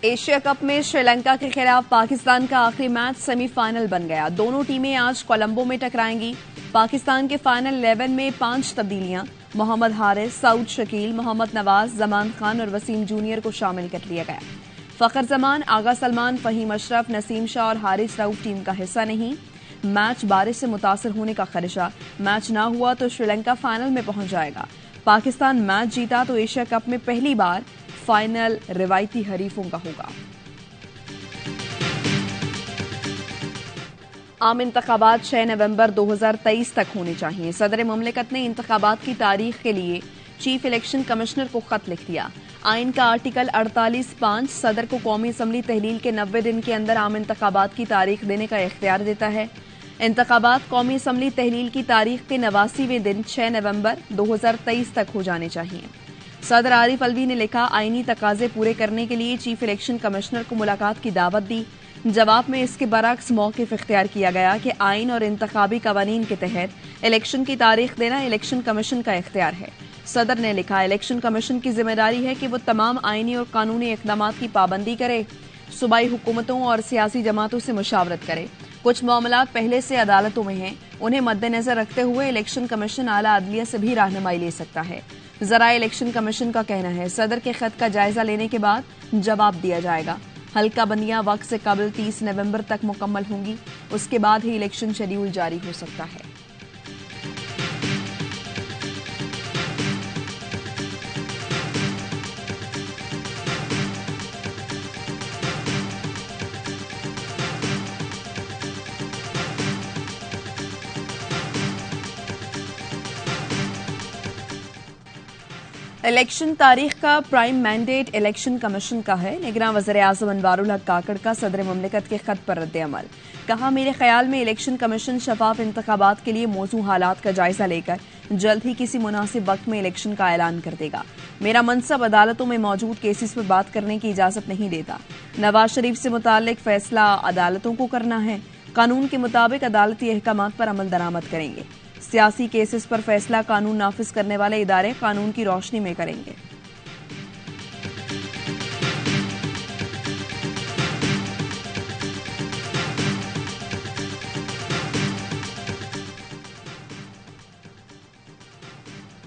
Asia cup में श्रीलंका के खिलाफ पाकिस्तान का आखिरी मैच सेमीफाइनल बन गया। दोनों टीमें आज कोलंबो में टकराएंगी। पाकिस्तान के फाइनल 11 में 5 तब्दीलियां, मोहम्मद हारिस, सऊद शकील, मोहम्मद नवाज, जमान खान और वसीम जूनियर को शामिल कर लिया गया। फखर जमान, आगा सलमान, फहीम अशरफ, नसीम शाह और हारिस रऊफ टीम का हिस्सा नहीं। मैच बारिश से मुतासर होने का खदशा, मैच ना हुआ तो श्रीलंका फाइनल में पहुंच जाएगा। पाकिस्तान मैच जीता तो एशिया कप में पहली बार फाइनल रिवायती हरीफों का होगा। आम इंतखाबात 6 नवंबर 2023 तक होने चाहिए। सदर मुमलिकत ने इंतखाबात की तारीख के लिए चीफ इलेक्शन कमिश्नर को खत लिख दिया। आइन का आर्टिकल 48(5) सदर को कौमी असम्बली तहलील के 90 दिन के अंदर आम इंतखाबात की तारीख देने का इख्तियार देता है। इंतखाबात कौमी असम्बली तहलील की तारीख के 89वें दिन 6 नवंबर 2023 तक हो जाने चाहिए। सदर आरिफ अलवी ने लिखा, आईनी तकाजे पूरे करने के लिए चीफ इलेक्शन कमिश्नर को मुलाकात की दावत दी। जवाब में इसके बरक्स मौक़िफ़ इख्तियार किया गया कि आइन और इंतखाबी कवानीन के तहत इलेक्शन की तारीख देना इलेक्शन कमीशन का इख्तियार है। सदर ने लिखा, इलेक्शन कमीशन की जिम्मेदारी है कि वो तमाम आईनी और कानूनी इक़दाम की पाबंदी करे, सूबाई हुकूमतों और सियासी जमातों से मुशावरत करे। कुछ मामलात पहले से अदालतों में हैं, उन्हें मद्देनजर रखते हुए इलेक्शन कमीशन आला अदलिया से भी रहनुमाई ले सकता है। जरा इलेक्शन कमीशन का कहना है, सदर के खत का जायजा लेने के बाद जवाब दिया जाएगा। हल्का बंदियां वक्त से कबल 30 नवंबर तक मुकम्मल होंगी, उसके बाद ही इलेक्शन शेड्यूल जारी हो सकता है। इलेक्शन तारीख का प्राइम मैंडेट इलेक्शन कमीशन का है। निगरान वज़ीर आज़म अनवारुल हक काकड़ का सदर मुमलिकत के खत पर रद्द अमल। कहा, मेरे ख्याल में इलेक्शन कमीशन शफाफ इंतखाबात के लिए मौजू हालात का जायजा लेकर जल्द ही किसी मुनासिब वक्त में इलेक्शन का ऐलान कर देगा। मेरा मनसब अदालतों में मौजूद केसेस पर बात करने की इजाजत नहीं देता। नवाज शरीफ से मुताल्लिक फैसला अदालतों को करना है। कानून के मुताबिक अदालती अहकामात पर अमल दरामद करेंगे। सियासी केसेस पर फैसला कानून नाफिज करने वाले इदारे कानून की रोशनी में करेंगे।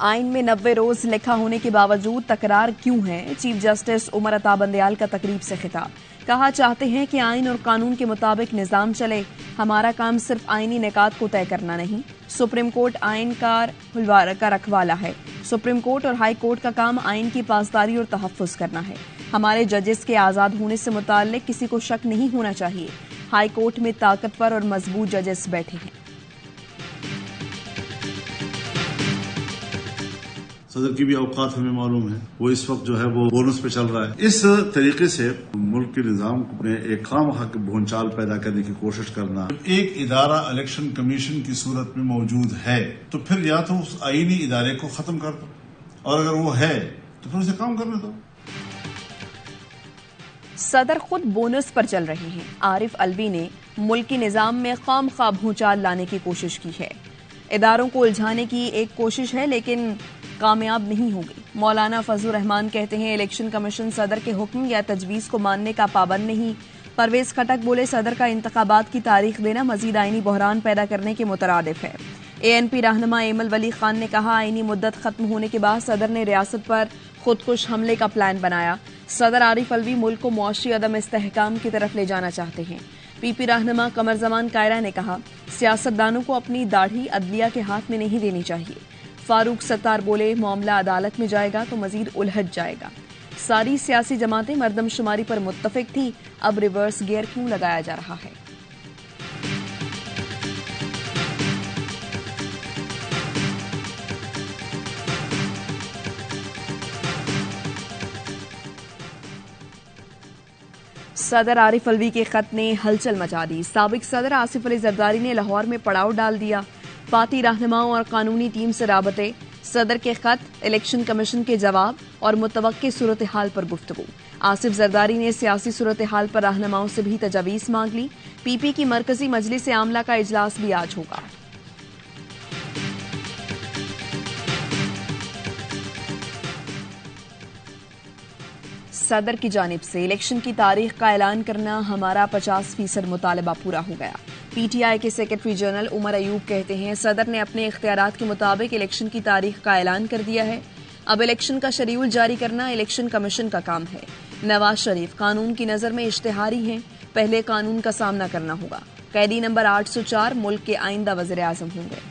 आइन में 90 रोज लिखा होने के बावजूद तकरार क्यों है? चीफ जस्टिस उमर अता बंदयाल का तकरीब से खिताब। कहा, चाहते हैं कि आइन और कानून के मुताबिक निजाम चले। हमारा काम सिर्फ आइनी निकात को तय करना नहीं। सुप्रीम कोर्ट आइन का रखवाला है। सुप्रीम कोर्ट और हाई कोर्ट का काम आइन की पासदारी और तहफ्फुज करना है। हमारे जजेस के आजाद होने से मुताल्लिक किसी को शक नहीं होना चाहिए। हाई कोर्ट में ताकतवर और मजबूत जजेस बैठे हैं। सदर की भी औकात हमें मालूम है, वो इस वक्त जो है वो बोनस पे चल रहा है। इस तरीके से मुल्क के निजाम में एक खामखा भूंचाल पैदा करने की कोशिश करना। एक इदारा इलेक्शन कमीशन की सूरत में मौजूद है तो फिर या तो उस आईनी इदारे को खत्म कर दो, और अगर वो है तो फिर उसे काम करने दो। सदर खुद बोनस पर चल रहे हैं। आरिफ अलवी ने मुल्की निजाम में खामखा भूंचाल लाने की कोशिश की है। इदारों को उलझाने की एक कोशिश है लेकिन कामयाब नहीं होगी। मौलाना फजलुर रहमान कहते हैं, इलेक्शन कमीशन सदर के हुक्म या तजवीज़ को मानने का पाबंद नहीं। परवेज खटक बोले, सदर का इंतखाबात की तारीख देना मजीद आईनी बहरान पैदा करने के मुतरादिफ है। ANP रहनुमा एमल वली खान ने कहा, आईनी मुद्दत खत्म होने के बाद सदर ने रियासत पर खुदकुश हमले का प्लान बनाया। सदर आरिफ अलवी मुल्क को मुआशी अदम इस्तेहकाम की तरफ ले जाना चाहते हैं। PP रहनुमा कमर जमान कायरा ने कहा, सियासतदानों को अपनी दाढ़ी अदलिया के हाथ में नहीं देनी चाहिए। फारूक सत्तार बोले, मामला अदालत में जाएगा तो मजीद उलझ जाएगा। सारी सियासी जमातें मर्दमशुमारी पर मुत्तफिक थी, अब रिवर्स गियर क्यों लगाया जा रहा है? सदर आरिफ अलवी के खत ने हलचल मचा दी। साबिक सदर आसिफ अली जरदारी ने लाहौर में पड़ाव डाल दिया। पार्टी रहनुमाओं और कानूनी टीम से राबते, सदर के खत, इलेक्शन कमीशन के जवाब और मुतवक्की सूरत हाल पर गुफ्तगू। आसिफ जरदारी ने सियासी सूरत हाल पर रहनुमाओं से भी तजावीज़ मांग ली। PP की मरकजी मजलिस आमला का इजलास भी आज होगा। सदर की जानिब से इलेक्शन की तारीख का ऐलान करना हमारा 50% मुतालबा पूरा हो गया। पीटीआई के सेक्रेटरी जनरल उमर अयूब कहते हैं, सदर ने अपने इख्तियारात के मुताबिक इलेक्शन की तारीख का ऐलान कर दिया है। अब इलेक्शन का शेड्यूल जारी करना इलेक्शन कमीशन का काम है। नवाज शरीफ कानून की नजर में इश्तिहारी हैं, पहले कानून का सामना करना होगा। कैदी नंबर 804 मुल्क के आइंदा वज़ीर आज़म होंगे।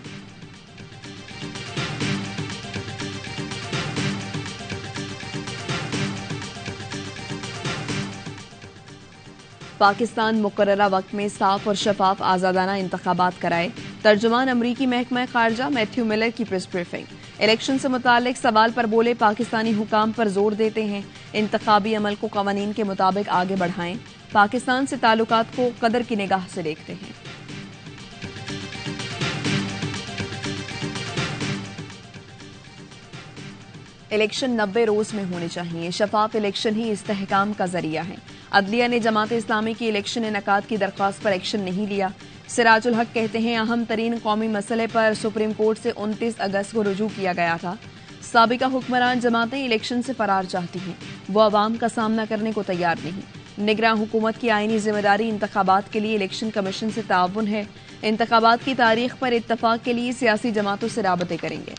पाकिस्तान मुकर्ररा वक्त में साफ और शफाफ आजादाना इंतखाबात कराए। तर्जुमान अमरीकी महकमा खारजा मैथ्यू मिलर की प्रेस ब्रीफिंग। इलेक्शन से मुतालिक सवाल पर बोले, पाकिस्तानी हुकाम पर जोर देते हैं इंतखाबी अमल को कवानीन के मुताबिक आगे बढ़ाएं। पाकिस्तान से ताल्लुकात को कदर की निगाह से देखते हैं। इलेक्शन 90 रोज में होने चाहिए। शफाफ इलेक्शन ही इस्तेहकाम का जरिया है। अदलिया ने जमात इस्लामी की इलेक्शन इनकाद की दरख्वास्त पर एक्शन नहीं लिया। सिराजुल हक कहते हैं, अहम तरीन कौमी मसले पर सुप्रीम कोर्ट से 29 अगस्त को रुजू किया गया था। साबिका हुक्मरान जमातें इलेक्शन से फरार चाहती हैं, वो अवाम का सामना करने को तैयार नहीं। निगरान हुकूमत की आईनी जिम्मेदारी इंतखाबात के लिए इलेक्शन कमीशन से ताउन है। इंतखाबात की तारीख पर इत्तफाक के लिए सियासी जमातों से राबते करेंगे।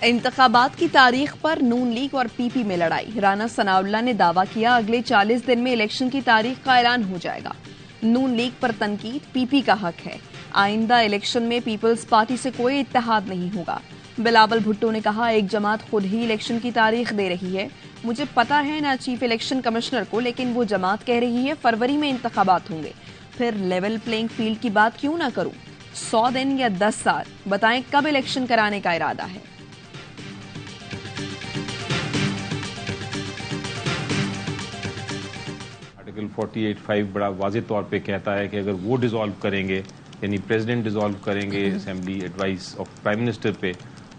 इंतखाबात की तारीख पर नून लीग और पीपी में लड़ाई। राना सनाउल्लाह ने दावा किया, अगले 40 दिन में इलेक्शन की तारीख का ऐलान हो जाएगा। नून लीग पर तनकीद, पीपी का हक है। आइंदा इलेक्शन में पीपल्स पार्टी से कोई इत्तेहाद नहीं होगा। बिलावल भुट्टो ने कहा, एक जमात खुद ही इलेक्शन की तारीख दे रही है। मुझे पता है ना चीफ इलेक्शन कमिश्नर को, लेकिन वो जमात कह रही है फरवरी में इंतखाबात होंगे। फिर लेवल प्लेइंग फील्ड की बात क्यों ना करूं? 100 दिन या 10 साल, बताएं कब इलेक्शन कराने का इरादा है। आर्टिकल 48(5) बड़ा वाज़ेह तौर पे कहता है कि अगर वो डिसॉल्व करेंगे, यानी प्रेसिडेंट डिसॉल्व करेंगे assembly advice of prime minister पे,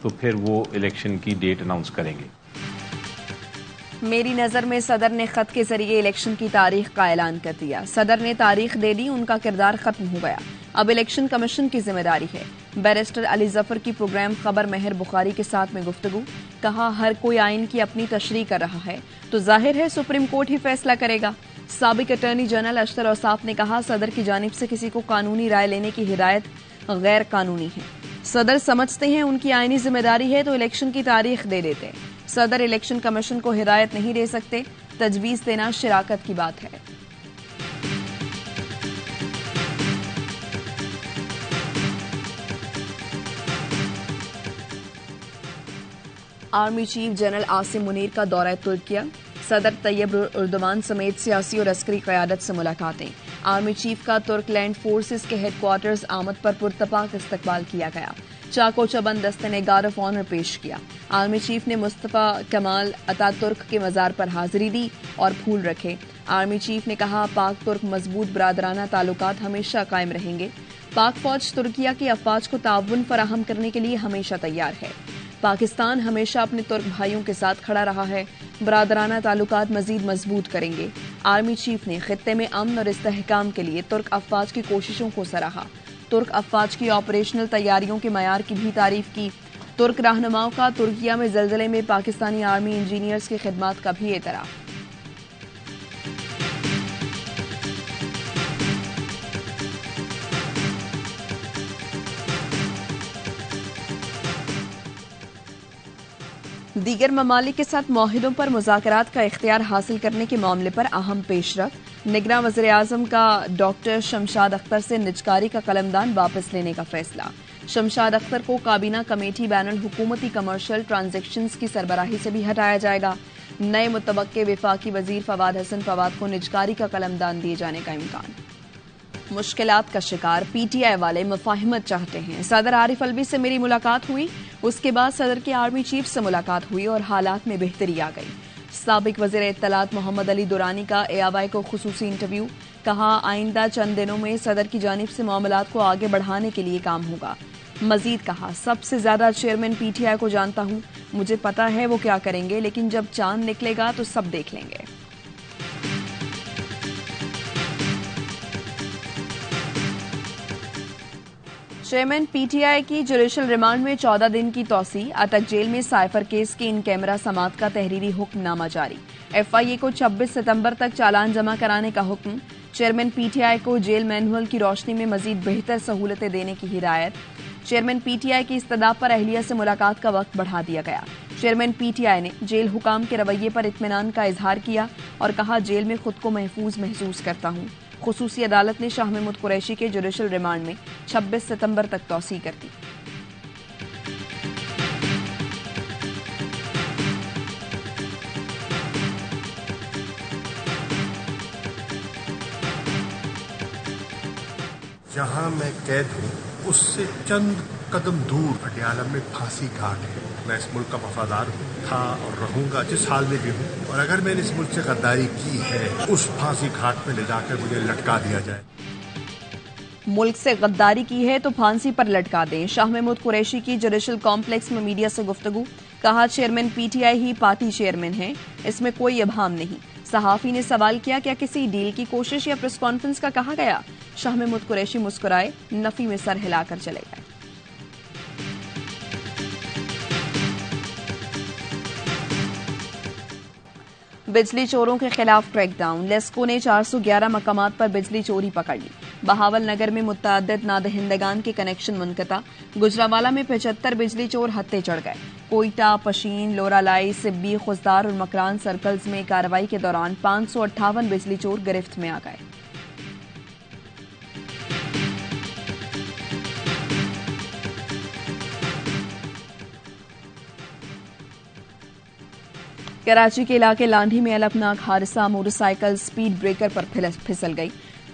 तो फिर वो इलेक्शन की डेट अनाउंस करेंगे। मेरी नजर में सदर ने खत के जरिए इलेक्शन की तारीख का ऐलान कर दिया। सदर ने तारीख दे दी, उनका किरदार खत्म हो गया। अब इलेक्शन कमीशन की जिम्मेदारी है। बैरिस्टर अली जफर की प्रोग्राम खबर मेहर बुखारी के साथ में गुफ्तगू। कहा, हर कोई आइन की अपनी तशरीह कर रहा है तो जाहिर है सुप्रीम कोर्ट ही फैसला करेगा। साबिक अटॉर्नी जनरल अशतर औसाफ ने कहा, सदर की जानिब से किसी को कानूनी राय लेने की हिदायत गैर कानूनी है। सदर समझते हैं उनकी आईनी जिम्मेदारी है तो इलेक्शन की तारीख दे देते। सदर इलेक्शन कमीशन को हिदायत नहीं दे सकते, तजवीज देना शराकत की बात है। Army chief general Asim Munir का दौरा तुर्किया। सदर तैयब उर्दवान समेत सियासी और अस्करी क़यादत से मुलाकातें। आर्मी चीफ का तुर्क लैंड फोर्सेस के हेडक्वार्टर्स आमद पर पुरतपाक इस्तकबाल किया गया। चाको चबन दस्ते ने गार्ड ऑफ ऑनर पेश किया। आर्मी चीफ ने मुस्तफा कमाल अतातुर्क के मजार पर हाजिरी दी और फूल रखे। आर्मी चीफ ने कहा, पाक तुर्क मजबूत बरादराना ताल्लुकात हमेशा कायम रहेंगे। पाक फौज तुर्किया की अफवाज को ताउन फराहम करने के लिए हमेशा तैयार है। पाकिस्तान हमेशा अपने तुर्क भाइयों के साथ खड़ा रहा है। बरादराना ताल्लुकात मजीद मजबूत करेंगे। आर्मी चीफ ने खित्ते में अमन और इस्तेहकाम के लिए तुर्क अफवाज की कोशिशों को सराहा। तुर्क अफवाज की ऑपरेशनल तैयारियों के मयार की भी तारीफ की। तुर्क रहनुमाओं का तुर्किया में जल्जले में पाकिस्तानी आर्मी इंजीनियर्स की खिदमत का भी एतराफ। दीगर ममालिक के साथ मुआहिदों पर मुज़ाकरात का इख्तियार हासिल करने के मामले पर अहम पेशरफ। निगरान वज़ीर आज़म का डॉक्टर शमशाद अख्तर से निजकारी का कलमदान वापस लेने का फैसला। शमशाद अख्तर को काबीना कमेटी बैनुल हुकूमती कमर्शियल ट्रांजैक्शंस की सरबराही से भी हटाया जाएगा। नए मुतवक्के वफाकी वजीर फवाद हसन फवाद को निजकारी का कलमदान दिए जाने का इम्कान। मुश्किलात का शिकार पीटीआई वाले मुफाहिमत चाहते हैं। सदर आरिफ अलवी से मेरी मुलाकात हुई, उसके बाद सदर के आर्मी चीफ से मुलाकात हुई और हालात में बेहतरी आ गई। साबिक वज़ीर इत्तलात मोहम्मद अली दुरानी का एआवाई को खुसूसी इंटरव्यू। कहा, आइंदा चंद दिनों में सदर की जानिब से मामलात को आगे बढ़ाने के लिए काम होगा। मजीद कहा, सबसे ज्यादा चेयरमैन पीटीआई को जानता हूं, मुझे पता है वो क्या करेंगे, लेकिन जब चांद निकलेगा तो सब देख लेंगे। चेयरमैन पीटीआई की जुडिशल रिमांड में 14 दिन की तौसी। अटक जेल में साइफर केस के इन कैमरा समात का तहरीरी हुक्मनामा जारी। एफआईए को 26 सितंबर तक चालान जमा कराने का हुक्म। चेयरमैन पीटीआई को जेल मैनुअल की रोशनी में मजीद बेहतर सहूलतें देने की हिदायत। चेयरमैन पीटीआई की इस्तदाब पर अहलिया से मुलाकात का वक्त बढ़ा दिया गया। चेयरमैन पीटीआई ने जेल हुकाम के रवैये पर इत्मीनान का इजहार किया और कहा, जेल में खुद को महफूज महसूस करता हूं। खुसूसी अदालत ने शाह महमूद कुरैशी के जुडिशल रिमांड में 26 सितंबर तक तौसीह कर दी। जहां मैं कैद हूं उससे चंद कदम दूर पटियाला में फांसी घाट है। मैं इस मुल्क का वफादार था और रहूंगा जिस हाल में भी हूं, और अगर मैंने इस मुल्क से गद्दारी की है उस फांसी घाट में ले जाकर मुझे लटका दिया जाए। मुल्क से गद्दारी की है तो फांसी पर लटका दें। शाह महमूद कुरैशी की जुडिशल कॉम्प्लेक्स में मीडिया से गुफ्तगू। कहा, चेयरमैन पीटीआई ही पार्टी चेयरमैन है, इसमें कोई इबहाम नहीं। सहाफी ने सवाल किया, क्या किसी डील की कोशिश या प्रेस कॉन्फ्रेंस का कहा गया? शाह महमूद कुरैशी मुस्कुराए, नफी में सर हिलाकर चले गए। बिजली चोरों के खिलाफ क्रैकडाउन। लेस्को ने 411 मकामात पर बिजली चोरी पकड़ ली। बहावल नगर में मुतअद्दिद नादहिंदगान के कनेक्शन मुनक़ता। गुजरावाला में 75 बिजली चोर हत्थे चढ़ गए। कोयटा, पशीन, लोरालाई, सिब्बी, खुजदार और मकरान सर्कल्स में कार्रवाई के दौरान 558 बिजली चोर गिरफ्त में आ गए। कराची के इलाके लांढी में अलफनाक हादसा। मोटरसाइकिल स्पीड ब्रेकर पर फिसल गई।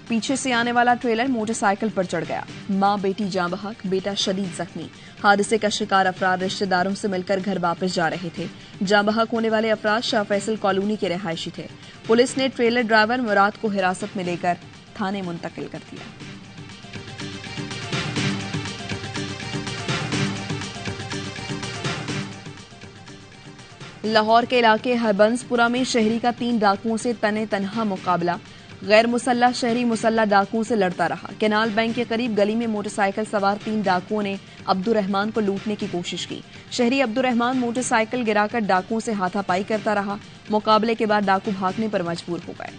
पीछे से आने वाला ट्रेलर मोटरसाइकिल पर चढ़ गया। मां बेटी जाँ बहक, बेटा शदीद जख्मी। हादसे का शिकार अफराद रिश्तेदारों से मिलकर घर वापस जा रहे थे। जाँ बहक होने वाले अफराद शाह फैसल कॉलोनी के रहायशी थे। पुलिस ने ट्रेलर ड्राइवर मुराद को हिरासत में लेकर थाने मुंतकिल कर दिया। लाहौर के इलाके हरबंसपुरा में शहरी का 3 डाकुओं से तने तनहा मुकाबला। गैर मुसल्लह शहरी मुसल्लह डाकुओं से लड़ता रहा। कैनाल बैंक के करीब गली में मोटरसाइकिल सवार 3 डाकुओं ने अब्दुर्रहमान को लूटने की कोशिश की। शहरी अब्दुर्रहमान मोटरसाइकिल गिराकर डाकुओं से हाथापाई करता रहा। मुकाबले के बाद डाकू भागने पर मजबूर हो गए।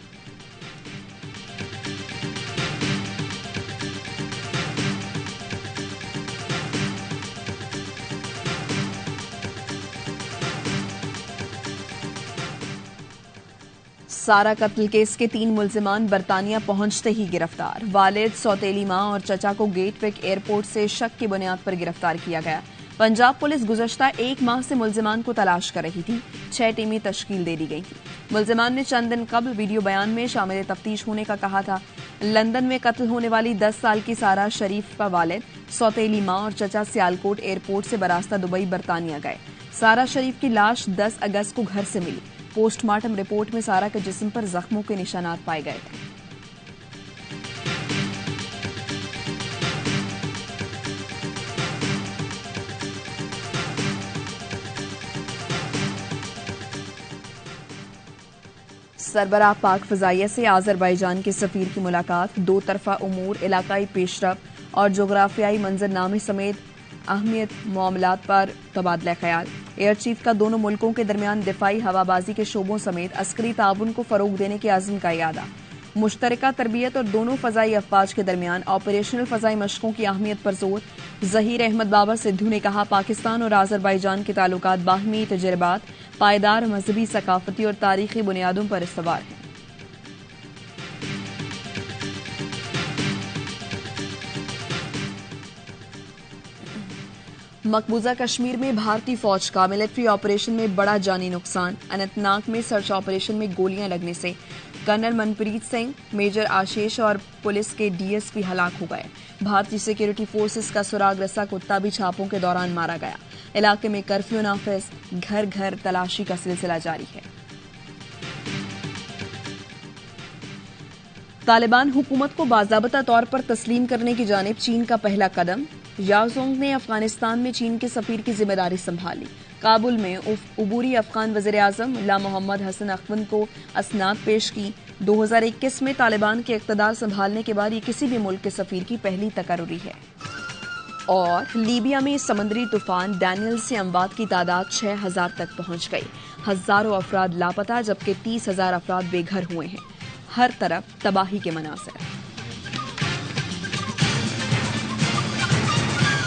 सारा कत्ल केस के 3 मुल्जिमान बरतानिया पहुंचते ही गिरफ्तार। वालिद, सौतेली मां और चचा को गेटविक एयरपोर्ट से शक की बुनियाद पर गिरफ्तार किया गया। पंजाब पुलिस गुज़श्ता 1 माह से मुल्जिमान को तलाश कर रही थी। 6 टीमें तश्कील दे दी गई थी। मुल्जिमान ने चंद दिन कबल वीडियो बयान में शामिल तफ्तीश होने का कहा था। लंदन में कत्ल होने वाली 10 साल की सारा शरीफ का वालिद, सौतेली मां और चचा सियालकोट एयरपोर्ट से बरास्ता दुबई बरतानिया गए। सारा शरीफ की लाश 10 अगस्त को घर से मिली। पोस्टमार्टम रिपोर्ट में सारा के जिस्म पर जख्मों के निशानात पाए गए थे। सरबराह पाक फ़ज़ाइया से आज़रबाईजान के सफ़ीर की मुलाकात। 2 तरफ़ा उमूर, इलाकाई पेशरफ और जोग्राफियाई मंजरनामे समेत अहमियत मामलात पर तबादला ख्याल। एयर चीफ का दोनों मुल्कों के दरमियान दिफाई हवाबाजी के शोबों समेत अस्करी ताउन को फरोग देने के आज़म का इरादा। मुश्तरका तरबियत और दोनों फ़ज़ाई अफवाज के दरमियान ऑपरेशनल फ़ज़ाई मशकों की अहमियत पर जोर। ज़हीर अहमद बाबर सिद्धू ने कहा, पाकिस्तान और आज़रबाईजान के ताल्लुकात बाहमी तजर्बात, पायदार मजहबी, सकाफती और तारीखी बुनियादों पर इस्तवार हैं। मकबूजा कश्मीर में भारतीय फौज का मिलिट्री ऑपरेशन में बड़ा जानी नुकसान। अनंतनाग में सर्च ऑपरेशन में गोलियां लगने से कर्नल मनप्रीत सिंह, मेजर आशीष और पुलिस के डीएसपी हलाक हो गए। भारतीय सिक्योरिटी फोर्सेस का सुराग रस्सा कुत्ता भी छापों के दौरान मारा गया। इलाके में कर्फ्यू नाफिज, घर घर तलाशी का सिलसिला जारी है। तालिबान हुकूमत को बाज़ाबता तौर पर तस्लीम करने की जानिब चीन का पहला कदम। याओज़ोंग ने अफगानिस्तान में चीन के सफीर की जिम्मेदारी संभाली। काबुल में उबूरी अफगान वज़ीर-ए-आज़म मुल्ला मोहम्मद हसन अखवंद को असनाद पेश की। 2021 में तालिबान के इक़्तिदार संभालने के बाद ये किसी भी मुल्क के सफीर की पहली तकर्रुरी है। और लीबिया में समुद्री तूफान डैनियल से अमवात की तादाद 6,000 तक पहुंच गई। हजारों अफराद लापता जबकि 30,000 अफराद बेघर हुए हैं। हर तरफ तबाही के मनासिर।